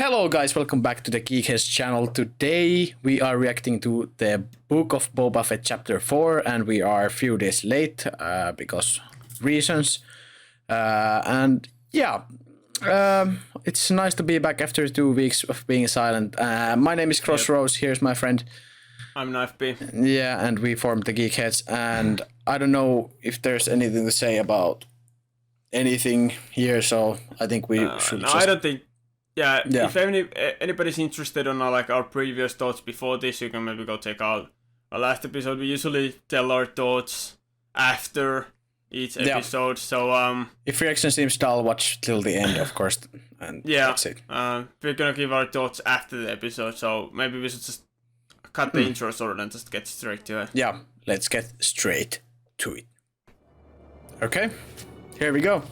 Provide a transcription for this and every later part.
Hello guys, welcome back to the Geekheads channel. Today we are reacting to the Book of Boba Fett Chapter 4 and we are a few days late because reasons. And yeah, it's nice to be back after 2 weeks of being silent. My name is Crossroads, here's my friend. I'm Knife B. Yeah, and we formed the Geekheads, and I don't know if there's anything to say about anything here, so I think we should no, just... I don't think... Yeah, if anybody's interested on our previous thoughts before this, you can maybe go check out our last episode. We usually tell our thoughts after each episode, so... If reaction seems dull, watch till the end, of course, and that's it. We're gonna give our thoughts after the episode, so maybe we should just cut the intro sort and just get straight to it. Yeah, let's get straight to it. Okay, here we go.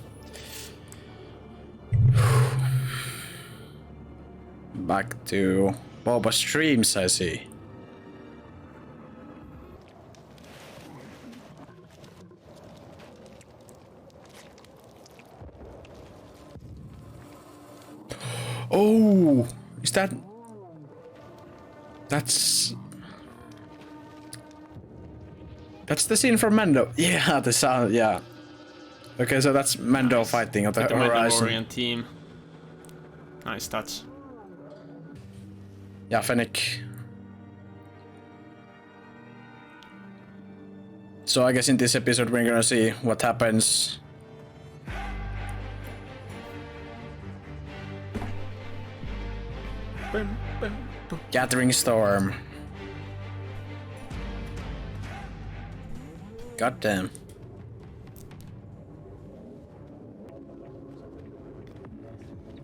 Back to Boba streams, I see. Oh, is that... That's the scene from Mando. Yeah, the sound, yeah. Okay, so that's Mando fighting on the horizon. Mandalorian team. Nice touch. Yeah, Fennec. So I guess in this episode we're gonna see what happens. Gathering storm. God damn.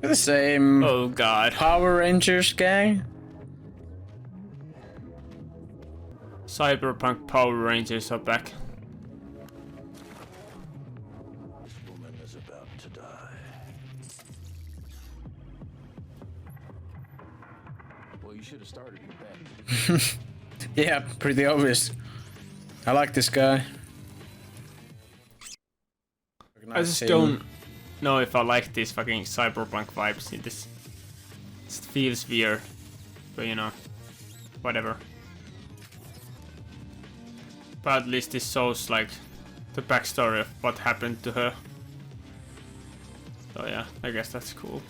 The same. Oh god. Power Rangers gang. Cyberpunk Power Rangers are back. This woman is about to die. Well, you should have started with that. Yeah, pretty obvious. I like this guy. I just don't know if I like these fucking cyberpunk vibes in this. It feels weird, but you know, whatever. But at least this shows like the backstory of what happened to her. So yeah, I guess that's cool.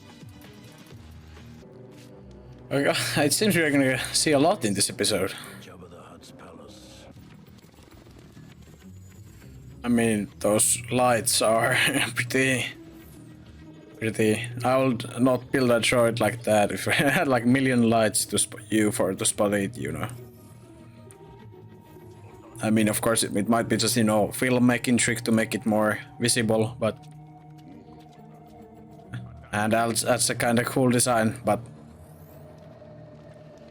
Okay, it seems we're gonna see a lot in this episode. Jabba the Hutt's palace. I mean, those lights are pretty. I would not build a droid like that if I had like million lights to spot it, you know. I mean, of course, it might be just, you know, filmmaking trick to make it more visible, but... And that's a kind of cool design, but...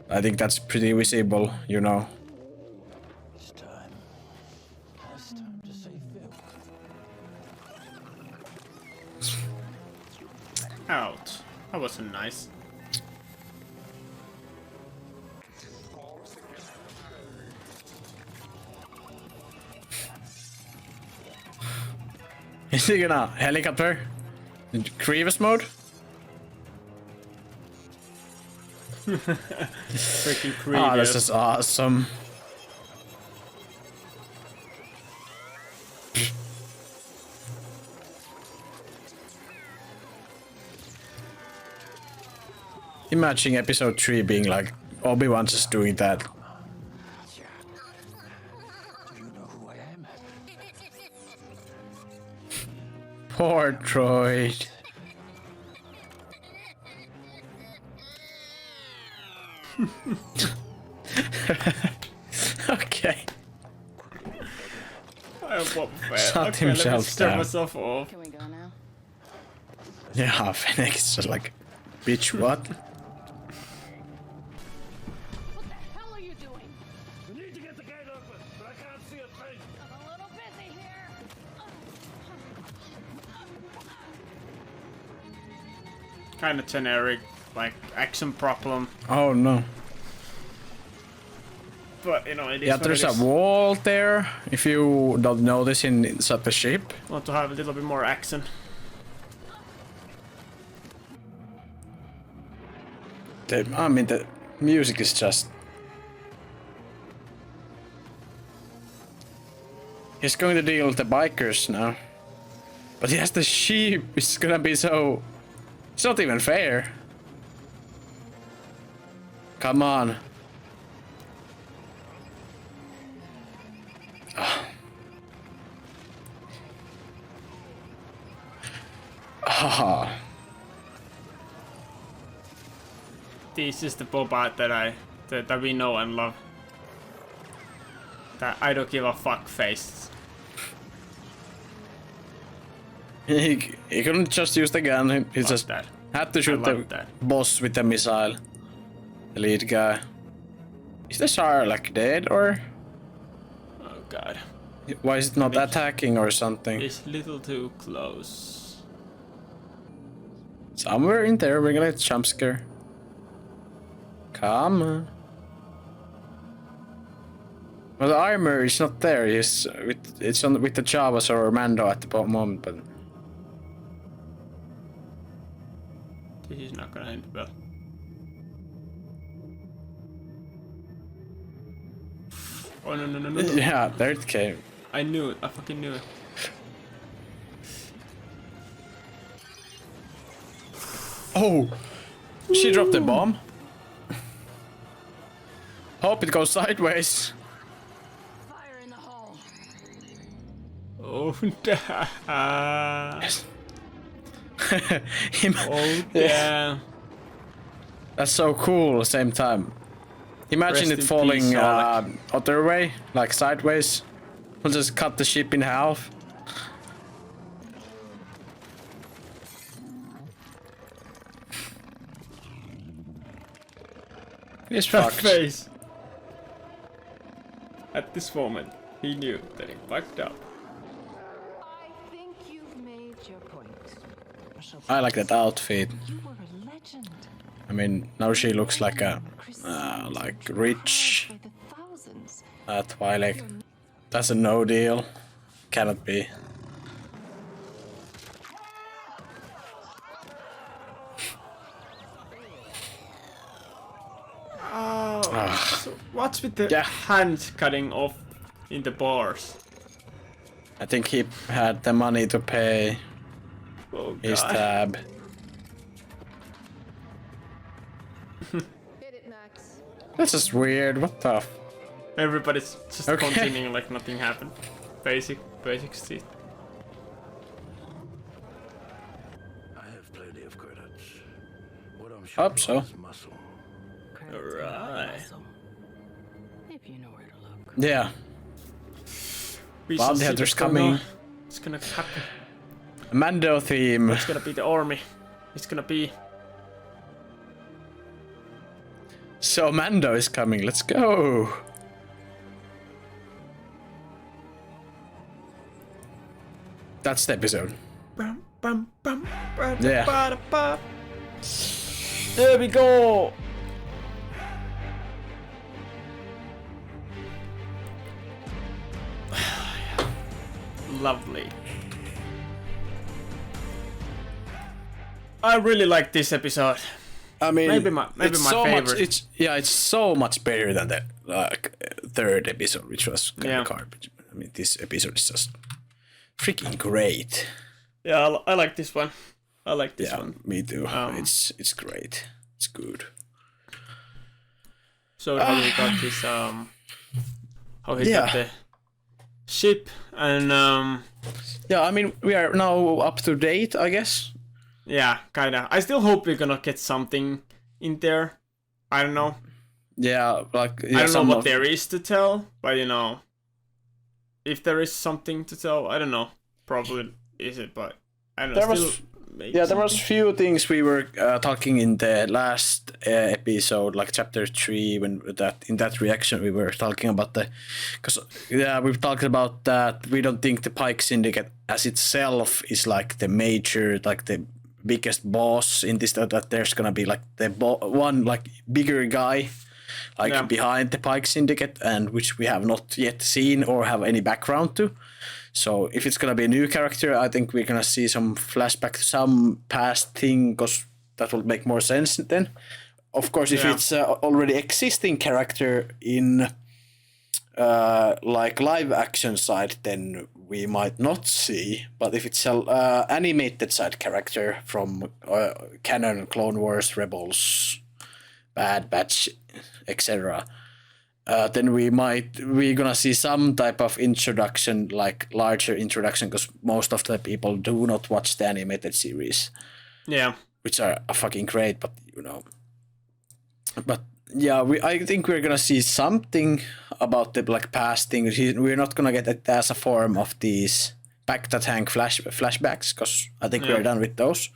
I think that's pretty visible, you know. It's time. It's time to save Phil. Ouch. That wasn't nice. Is he gonna helicopter? In Grievous mode? Freaking creepy. Oh, this is awesome. Imagine episode 3 being like Obi-Wan just doing that. Do you know who I am? Poor droid. Okay. I am Boba Fett. Shot Okay, let me himself start down. myself off. Can we go now? Yeah, Fennec is just like, bitch, what? What the hell are you doing? We need to get the gate open, but I can't see a thing. I'm a little busy here. Kind of generic, like action problem. Oh no. But you know, it is. Yeah, what there's it a is. wall there. If you don't know this inside the ship. Want to have a little bit more action. The music is just... He's going to deal with the bikers now. But he has the sheep. It's gonna be so... It's not even fair. Come on. Ah. This is the Boba that we know and love. That I don't give a fuck face. He couldn't just use the gun. He just had to shoot the boss with the missile. The lead guy. Is the Sarlacc dead or? Oh god. Why is it not attacking or something? It's a little too close. Somewhere in there we're gonna get jump scare. Come on. Well, the armor is not there. It's on with the Javas or Mando at the moment, but this is not gonna end well. Oh no. Yeah, there it came. I knew it. I fucking knew it. Oh! She dropped the bomb. Hope it goes sideways. Fire in the hole. Oh, Yes. oh yeah. That's so cool. Same time. Imagine Rest it in falling peace, Sarlacc. other way, like sideways. We'll just cut the ship in half. He's fucked. Face. At this moment, he knew that he fucked up. I think you've made your point. I like that outfit. You were a legend. I mean, now she looks like a like rich By the thousands. Twilight. That's a no deal. Cannot be. So what's with the hands cutting off in the bars? I think he had the money to pay Oh his god. tab. Hit it, Max. That's just weird. What the? Everybody's just Okay. continuing like nothing happened. Basic shit. I have plenty of credits. What I'm Hope so. is muscle. Alright. If you know where to look. Yeah. We shall Bounty see hunters what's going coming. on. It's gonna happen. Mando theme. It's gonna be the army. It's gonna be. So Mando is coming. Let's go. That's the episode. Bum, bum, bum, ba, Yeah. ba, da, ba. There we go. Lovely. I really like this episode. I mean, Maybe my it's so favorite. Much, it's so much better than the third episode, which was kind of garbage. I mean, this episode is just freaking great. Yeah, I like this one. I like this Yeah, one. me too. It's great. It's good. So how he got this how he Yeah. got the ship and Yeah, I mean, we are now up to date, I guess. yeah, kinda. I still hope we're gonna get something in there. I don't know. Yeah, like I don't know what there is to tell, but you know, if there is something to tell, I don't know. Probably is it, but I don't know. There Still was- maybe Yeah, there was something. few things we were talking in the last episode, like chapter 3, when in that reaction we were talking about because we've talked about that we don't think the Pike Syndicate as itself is like the major, like the biggest boss in this. That there's gonna be like the one like bigger guy, like behind the Pike Syndicate, and which we have not yet seen or have any background to. So if it's gonna be a new character, I think we're gonna see some flashback to some past thing, because that will make more sense then. of course, if it's already existing character in like live action side, then we might not see. But if it's an animated side character from canon, Clone Wars, Rebels, Bad Batch, etc., then we're gonna see some type of introduction, like larger introduction, because most of the people do not watch the animated series. Yeah. Which are fucking great, but But yeah, I think we're gonna see something about the like past things. We're not gonna get it as a form of these back the tank flashbacks, because I think we're done with those.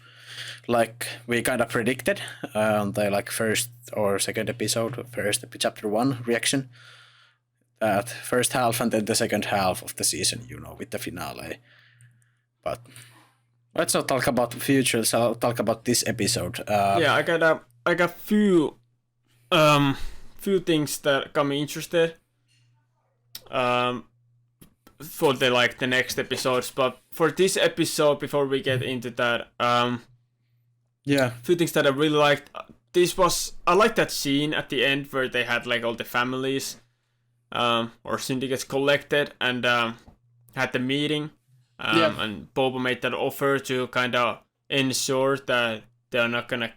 Like we kind of predicted on the like first or second episode, chapter 1 reaction. First half and then the second half of the season, with the finale. But let's not talk about the future. So I'll talk about this episode. I got few things that got me interested. For the next episodes, but for this episode, before we get into that, few things that I really liked. I liked that scene at the end where they had like all the families, or syndicates collected and had the meeting. And Boba made that offer to kind of ensure that they're not gonna,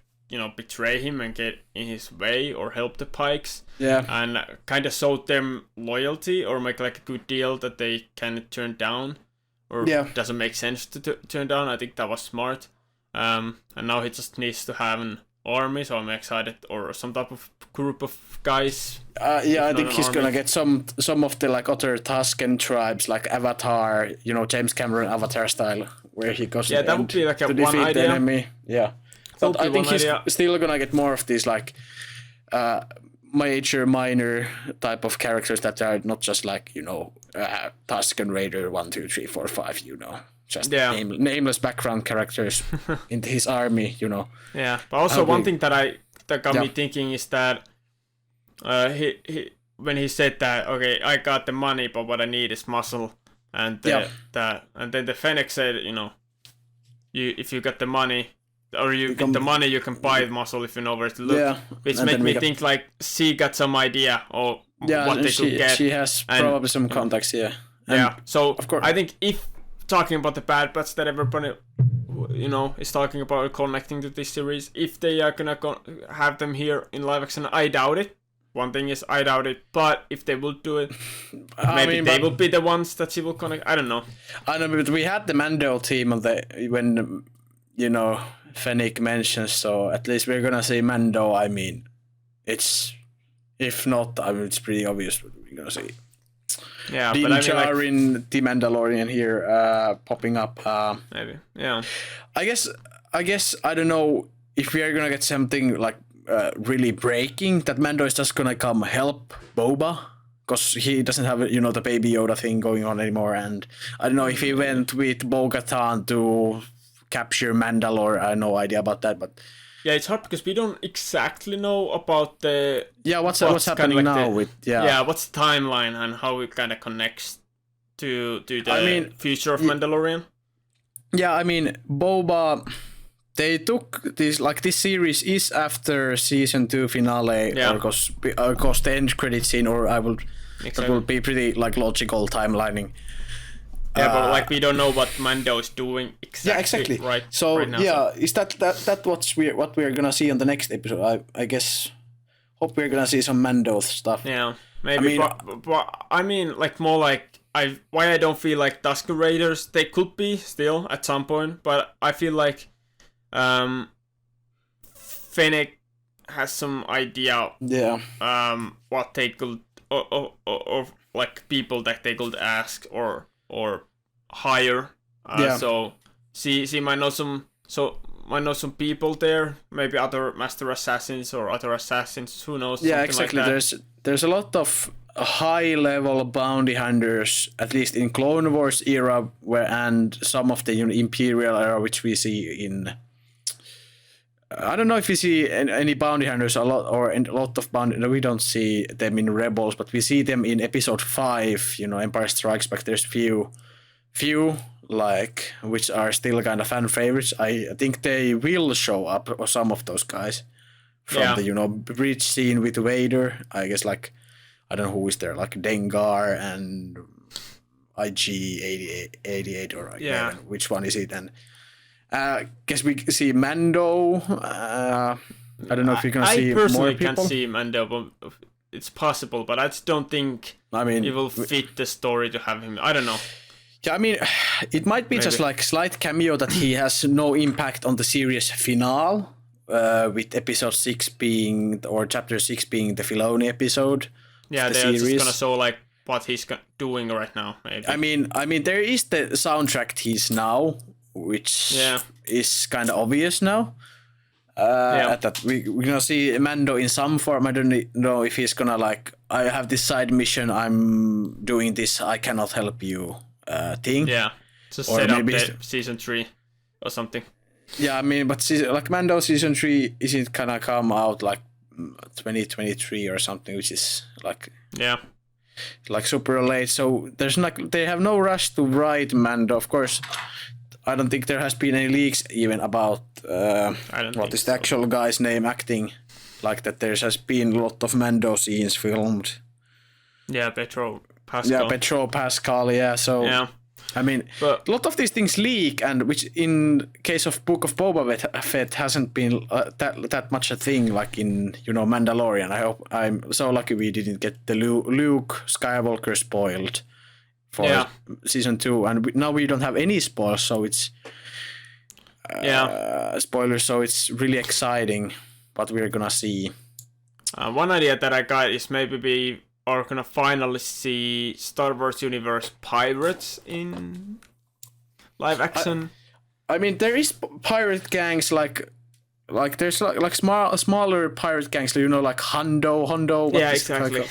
betray him and get in his way or help the Pikes. Yeah. And kind of showed them loyalty or make like a good deal that they can turn down or doesn't make sense to turn down. I think that was smart. And now he just needs to have an army, so I'm excited, or some type of group of guys. I think he's gonna get some of the like other Tusken tribes, like Avatar, James Cameron Avatar style, where he goes. Yeah, that would be like a to one defeat idea. The enemy. Yeah, but I think he's still gonna get more of these like minor type of characters that are not just like Tusken Raider 1, 2, 3, 4, 5. Just nameless background characters in his army, Yeah, but also one thing that got me thinking is that he when he said that, okay, I got the money, but what I need is muscle, and then the Fennec said, if you got the money, or you get the money, you can buy muscle if you know where to look. Yeah, which made me think like she got some idea of what they could get. She has probably some contacts, So of course, I think if talking about the Bad Batch that everybody, is talking about connecting to this series, if they are gonna have them here in live action, I doubt it. One thing is, I doubt it. But if they will do it, maybe they will be the ones that she will connect. I don't know. I know, but we had the Mando team when Fennec mentions, so at least we're gonna see Mando. I mean, it's if not, it's pretty obvious what we're gonna see. Yeah, Din Djarin, the Mandalorian here, popping up. Maybe, yeah. I guess I don't know if we are gonna get something like really breaking, that Mando is just gonna come help Boba, because he doesn't have the Baby Yoda thing going on anymore, and I don't know if he went with Bo-Katan to capture Mandalore. I have no idea about that, but yeah, it's hard because we don't exactly know about the what's happening now with what's the timeline and how it kind of connects to the future of Mandalorian. Yeah, I mean, Boba, they took this series is after season 2 finale, or because the end credit scene, or that will be pretty like logical timelining. Yeah, but we don't know what Mando is doing exactly. Yeah, exactly. Right. So right now, is that what we're gonna see on the next episode? I guess hope we're gonna see some Mando stuff. Yeah, maybe. But I mean, more like why I don't feel like Tusken Raiders. They could be still at some point, but I feel like Fennec has some idea. Yeah. What they could or like people that they could ask or hire. So she might know some people there, maybe other master assassins or other assassins, who knows. Yeah, exactly. Like there's a lot of high level bounty hunters, at least in Clone Wars era, and some of the Imperial era, which we see in I don't know if we see any bounty hunters a lot of bounty. No, we don't see them in Rebels, but we see them in Episode 5. Empire Strikes Back. There's few which are still kind of fan favorites. I think they will show up, or some of those guys, from the bridge scene with Vader. I guess like I don't know who is there, like Dengar and IG-88 or like which one is it? And guess we see Mando. I don't know if you're gonna see more people. I personally can't see Mando, but it's possible. But I just don't think it will fit the story to have him. I don't know. Yeah, I mean, it might be just like slight cameo that he has no impact on the series finale, with episode 6 being, or chapter 6 being the Filoni episode. Yeah, they're just gonna show like what he's doing right now. Maybe. I mean, there is the soundtrack tease now, which is kind of obvious now. That we're gonna see Mando in some form. I don't know if he's gonna like, I have this side mission, I'm doing this, I cannot help you thing. Yeah, just set up the season 3 or something. Yeah, I mean, but like Mando season 3 isn't gonna come out like 2023 or something, which is like like super late. So there's like, they have no rush to write Mando. Of course, I don't think there has been any leaks even about what is the actual guy's name acting, like that. There has been a lot of Mando scenes filmed. Yeah, Pedro Pascal. Yeah, so I mean, a lot of these things leak, and which in case of Book of Boba Fett hasn't been that much a thing, like in Mandalorian. I'm so lucky we didn't get the Luke Skywalker spoiled for season 2, and now we don't have any spoilers, so it's spoilers. So it's really exciting what we're gonna see. One idea that I got is maybe we are gonna finally see Star Wars Universe pirates in live action. I mean, there is pirate gangs like there's like smaller pirate gangs, like Hondo. Yeah, exactly. Like,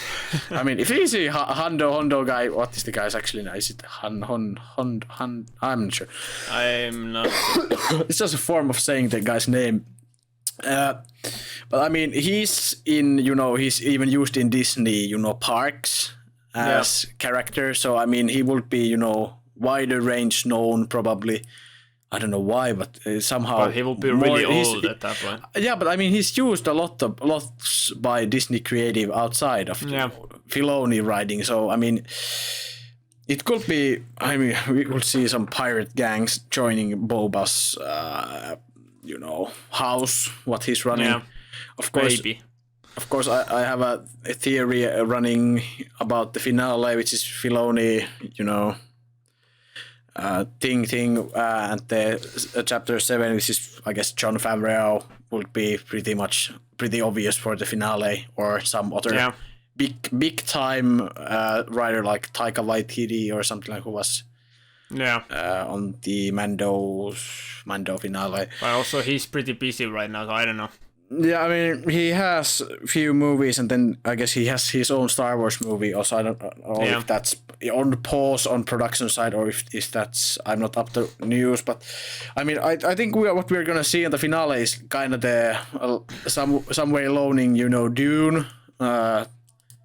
I mean, if you see Hondo guy, what is the guy's actually name? Is it Han? I'm not sure. I'm not sure. It's just a form of saying the guy's name. But I mean, he's in, he's even used in Disney, parks as character. So I mean, he will be, wider range known probably. I don't know why, but somehow. But he will be really old at that point. Yeah, but I mean, he's used a lot by Disney creative outside of Filoni writing. So I mean, it could be. I mean, we will see some pirate gangs joining Boba's, house. What he's running. Yeah. Of course. Maybe. Of course, I have a theory running about the finale, which is Filoni, thing, and the chapter 7, which is, I guess, Jon Favreau, would be pretty obvious for the finale, or some other big time writer like Taika Waititi or something like, who was on the Mando finale. But also he's pretty busy right now, so I don't know. Yeah, I mean, he has a few movies, and then I guess he has his own Star Wars movie also. I don't know if that's on pause on production side, or if that's, I'm not up to news. But I mean, I think what we're gonna see in the finale is kind of the some way loaning, Dune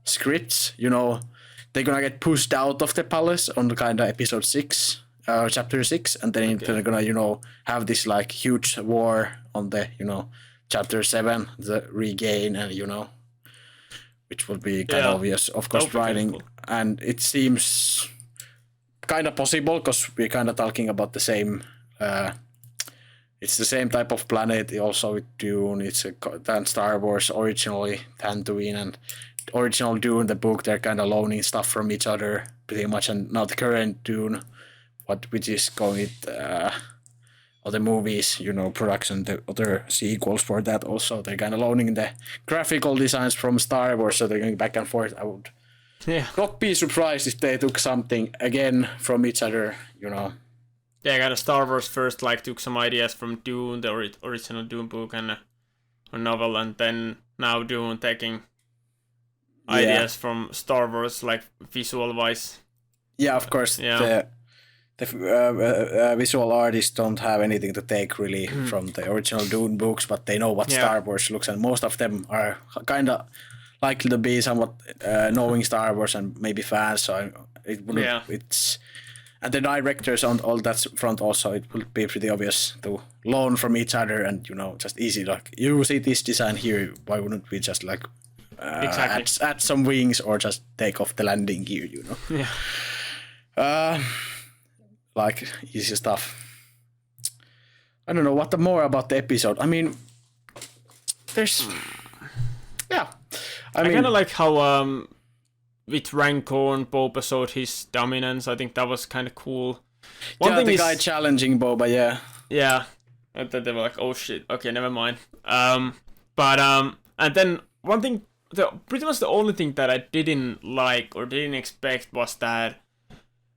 scripts. They're gonna get pushed out of the palace on the kind of episode 6, chapter 6, and then they're gonna have this like huge war on the chapter 7, the regain, and which will be kind of obvious, of course, writing. Cool. And it seems kind of possible because we're kind of talking about the same. It's the same type of planet, also with Dune. It's than Star Wars originally, Tatooine, and original Dune, the book. They're kind of loaning stuff from each other pretty much, and now the current Dune, which is going with. Other movies, production, the other sequels for that also. They're kind of loaning the graphical designs from Star Wars, so they're going back and forth. I would not be surprised if they took something again from each other, Yeah, kind of Star Wars first took some ideas from Dune, the original Dune book and a novel, and then now Dune taking ideas from Star Wars, visual-wise. Yeah, of course. Yeah. The visual artists don't have anything to take really from the original Dune books, but they know what Star Wars looks, and most of them are kind of likely to be somewhat knowing Star Wars and maybe fans. So it's And the directors on all that front also, it will be pretty obvious to learn from each other and, just easy, like, you see this design here, why wouldn't we just, like, add some wings or just take off the landing gear, Yeah. Like, easy stuff. I don't know, what more about the episode? I mean, there's... Yeah. I kind of like how... with Rancor and Boba showed his dominance. I think that was kind of cool. One thing the guy challenging Boba, yeah. Yeah. And then they were like, oh shit, okay, never mind. And then one thing, pretty much the only thing that I didn't like or didn't expect was that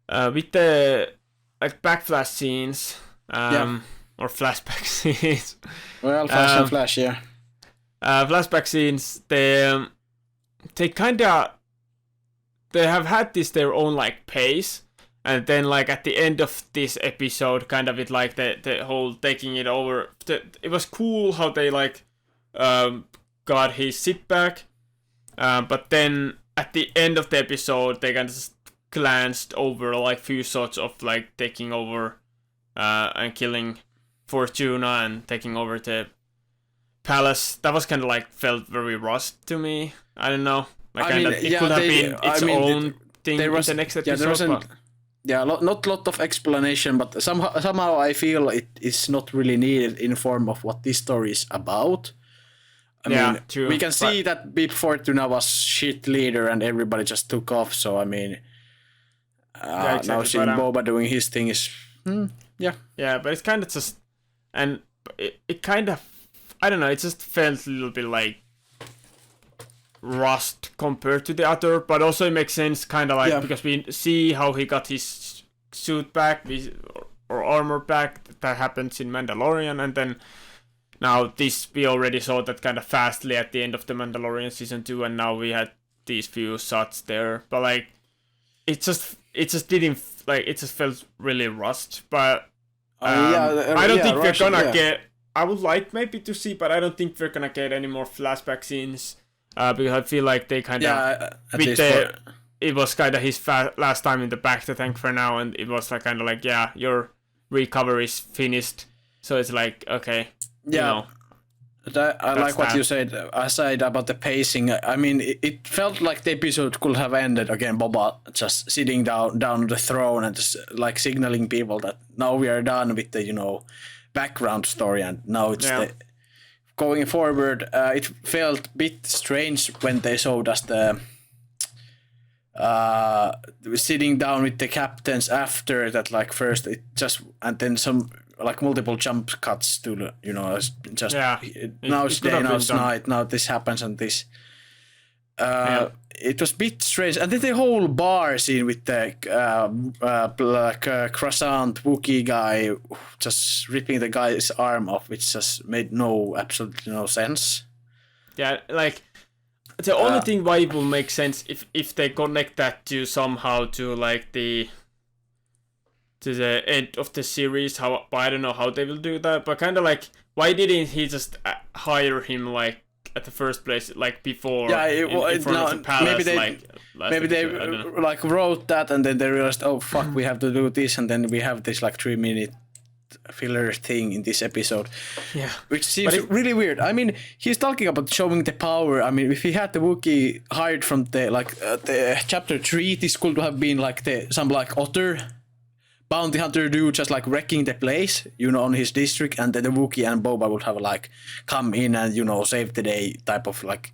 with the like backflash scenes, or flashback scenes. Well, flash and flash, yeah. Flashback scenes, they kind of... They have had this their own like pace, and then like at the end of this episode, kind of it like the whole taking it over. It was cool how they like got his sit back, but then at the end of the episode, they kind of just glanced over like few shots of like taking over and killing Fortuna and taking over the palace. That was kind of like felt very rushed to me. I don't know. Like it could have been its own thing in the next episode. Not lot of explanation, but somehow I feel it is not really needed in form of what this story is about. I mean, true, we can see that Bib Fortuna was shit leader and everybody just took off. So I mean, now seeing Boba doing his thing is, Yeah, but it's kind of just, and it kind of, I don't know, it just felt a little bit like rust compared to the other, but also it makes sense kind of like because we see how he got his suit back or armor back. That happens in Mandalorian, and then now this we already saw that kind of fastly at the end of the Mandalorian season 2, and now we had these few shots there, but like it just didn't, like, it just felt really rushed. But I don't think we're gonna get, I would like maybe to see, but I don't think we're gonna get any more flashback scenes. Because I feel like they kind of it was kind of his last time in the back to tank for now, and it was like kind of like, yeah, your recovery is finished, so it's like, okay, I like what you said aside about the pacing. I mean, it felt like the episode could have ended again, Boba just sitting down on the throne and just like signaling people that now we are done with the background story, and now it's the going forward. It felt a bit strange when they showed us the sitting down with the captains after that. Like first it just, and then some like multiple jump cuts to just now it's day, now it's night, now this happens and this. It was a bit strange, and then the whole bar scene with the croissant Wookiee guy just ripping the guy's arm off, which just made absolutely no sense. Yeah, like the only thing why it will make sense if they connect that to somehow to like to the end of the series. But I don't know how they will do that. But kind of like, why didn't he just hire him like at the first place, like before, in front of the palace? Maybe they like wrote that and then they realized, oh fuck, we have to do this, and then we have this like 3-minute filler thing in this episode. Yeah, which seems really weird. I mean, he's talking about showing the power. I mean, if he had the Wookiee hired from the chapter 3, this could have been like some like otter bounty hunter dude just like wrecking the place, on his district, and then the Wookiee and Boba would have like come in and save the day type of like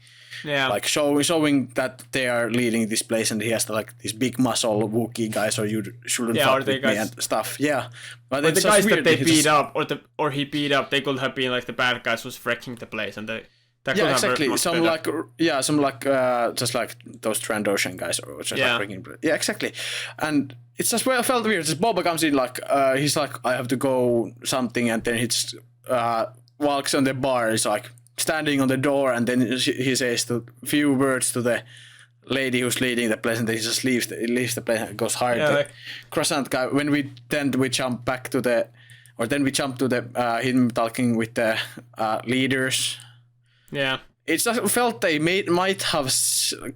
showing that they are leading this place, and he has like this big muscle Wookiee guy, so you shouldn't fuck with me and stuff. Yeah, but the guys that they beat up or he beat up, they could have been like the bad guys who's wrecking the place, and they. Exactly. Some just like those Trandoshan guys, or just like breaking. Yeah, exactly. And it's just felt weird. Just Boba comes in like he's like, I have to go something, and then he just walks on the bar. He's like standing on the door, and then he says a few words to the lady who's leading the place, and then he just leaves the place and goes hard. The croissant guy. When we jump back to him talking with the leaders. Yeah, it just felt they might have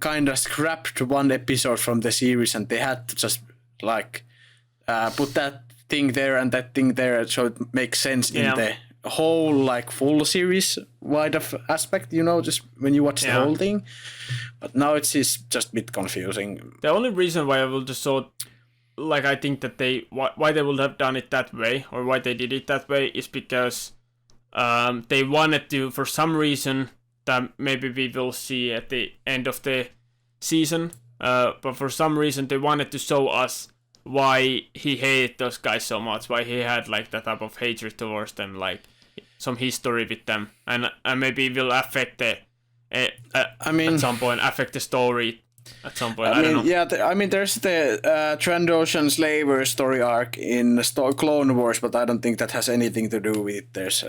kind of scrapped one episode from the series, and they had to just like put that thing there and that thing there, so it makes sense in the whole like full series wide of aspect, you know, just when you watch the whole thing. But now it's just a bit confusing. The only reason why I will just sort, like, I think that why they would have done it that way, or why they did it that way, is because they wanted to, for some reason that maybe we will see at the end of the season, but for some reason they wanted to show us why he hated those guys so much, why he had like that type of hatred towards them, like some history with them, and maybe it will affect the at some point affect the story at some point. I don't know. Yeah, there's the Trandoshan slaver story arc in Clone Wars, but I don't think that has anything to do with it. There's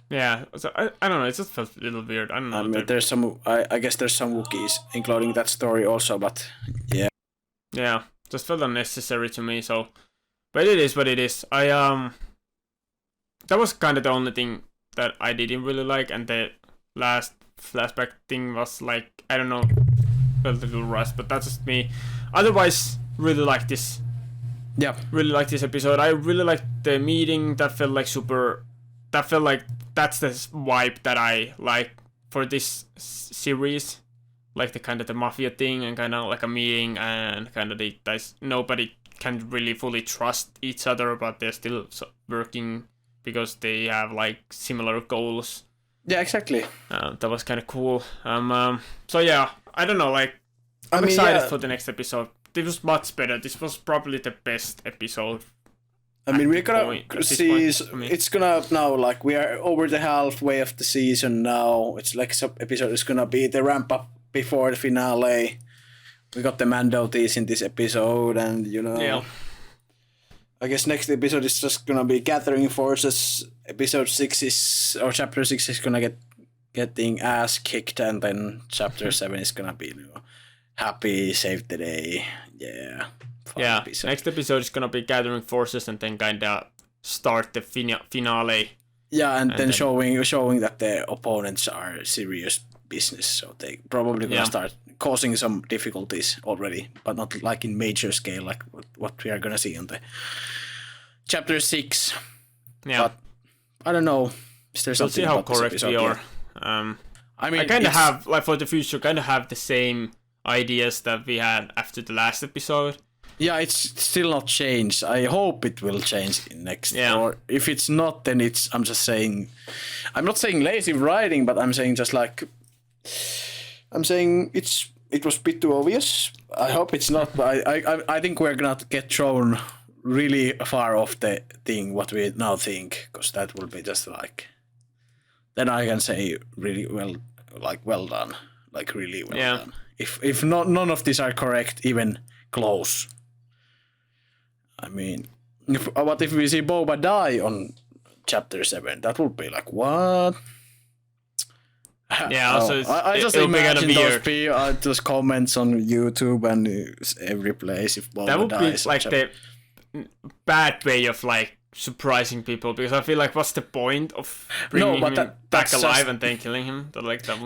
yeah, so I don't know. It just felt a little weird. I don't know. I mean, there's some. I guess there's some Wookiees including that story also, but yeah. Yeah, just felt unnecessary to me. So, but it is what it is. That was kind of the only thing that I didn't really like, and the last flashback thing was like, I don't know, felt a little rushed, but that's just me. Otherwise, really like this. Yeah, really like this episode. I really liked the meeting. That felt like super. That felt like that's the vibe that I like for this series, like the kind of the mafia thing and kind of like a meeting and kind of the guys. Nobody can really fully trust each other, but they're still working because they have like similar goals. Yeah, exactly. That was kind of cool. So yeah, I don't know. Like, I'm excited for the next episode. This was much better. This was probably the best episode. I mean, we're gonna see. It's gonna now, like, we are over the halfway of the season now. It's like some episode is gonna be the ramp up before the finale. We got the Mando tease in this episode, and you know. Yeah. I guess next episode is just gonna be Gathering Forces. Episode 6 is, or chapter 6 is gonna getting ass kicked, and then chapter 7 is gonna be, you know, happy, save the day. Yeah. Yeah. Episode. Next episode is gonna be Gathering Forces, and then kinda start the finale. Yeah, and then showing that the opponents are serious business, so they probably gonna start causing some difficulties already, but not like in major scale, like what we are gonna see on the chapter 6. Yeah, but I don't know. Is there something? We'll see how correct we are. I mean, I kind of have, like, for the future, kind of have the same ideas that we had after the last episode. Yeah, it's still not changed. I hope it will change in next. Yeah. Or if it's not, then I'm just saying. I'm not saying lazy writing, but I'm saying just like. I'm saying it was a bit too obvious. I hope it's not, but I think we're gonna get thrown really far off the thing what we now think, because that will be just like. Then I can say really well, like well done, like really well done. If not, none of these are correct, even close. I mean, what if we see Boba die on chapter 7? That would be like, what? Yeah, also I just imagine those comments on YouTube and every place if Boba dies. That would be like the bad way of like surprising people, because I feel like what's the point of bringing him back alive and then killing him?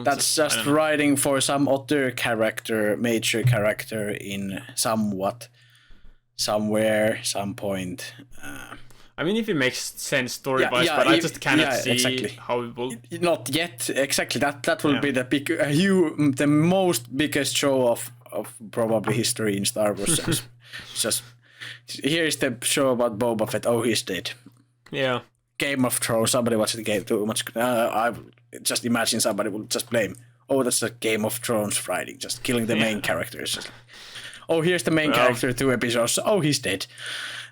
That's just writing for some other character, major character in somewhere, some point. I mean, if it makes sense story-wise, but I just cannot see how it will. Not yet, exactly. That will be the most biggest show of probably history in Star Wars. Just here's the show about Boba Fett. Oh, he's dead. Yeah. Game of Thrones. Somebody watched the game too much. I just imagine somebody will just blame. Oh, that's a Game of Thrones writing, just killing the main characters. Just like, oh, here's the main character, 2 episodes. Oh, he's dead.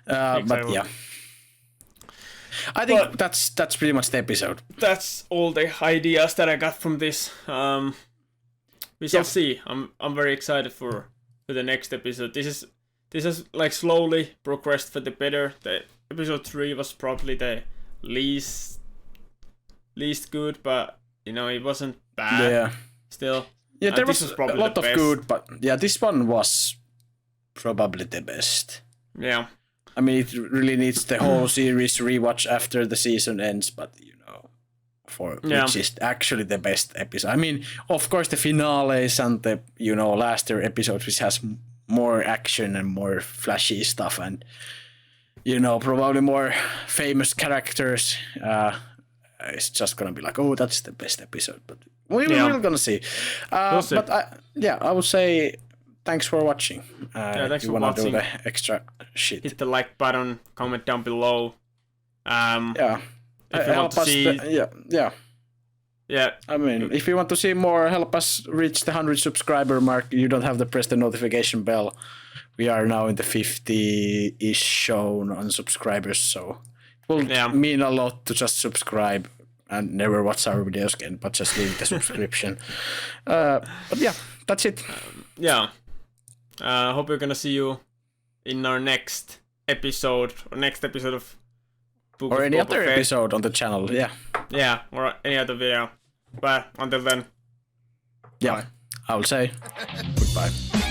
Exactly. But yeah. I think that's pretty much the episode. That's all the ideas that I got from this. We shall see. I'm very excited for the next episode. This is like slowly progressed for the better. The episode 3 was probably the least good, but you know, it wasn't bad. Yeah. Still. Yeah, there was a lot of good, but yeah, this one was probably the best. Yeah. I mean, it really needs the whole series rewatch after the season ends, but you know, which is actually the best episode. I mean, of course, the finales and the, you know, last year episodes, which has more action and more flashy stuff, and probably more famous characters, it's just gonna be like, oh, that's the best episode. But we're gonna see. We'll see. But I would say thanks for watching. Thanks you for wanna watching. do the extra shit. Hit the like button, comment down below. Yeah. If you want to see, yeah. I mean, if you want to see more, help us reach the 100 subscriber mark. You don't have to press the notification bell. We are now in the 50-ish shown on subscribers, so it will mean a lot to just subscribe and never watch our videos again, but just leave the subscription. But yeah, that's it. Hope we're gonna see you in our next episode of Book or of any Boba other Fett. episode on the channel. Yeah, or any other video. But until then, I will say goodbye.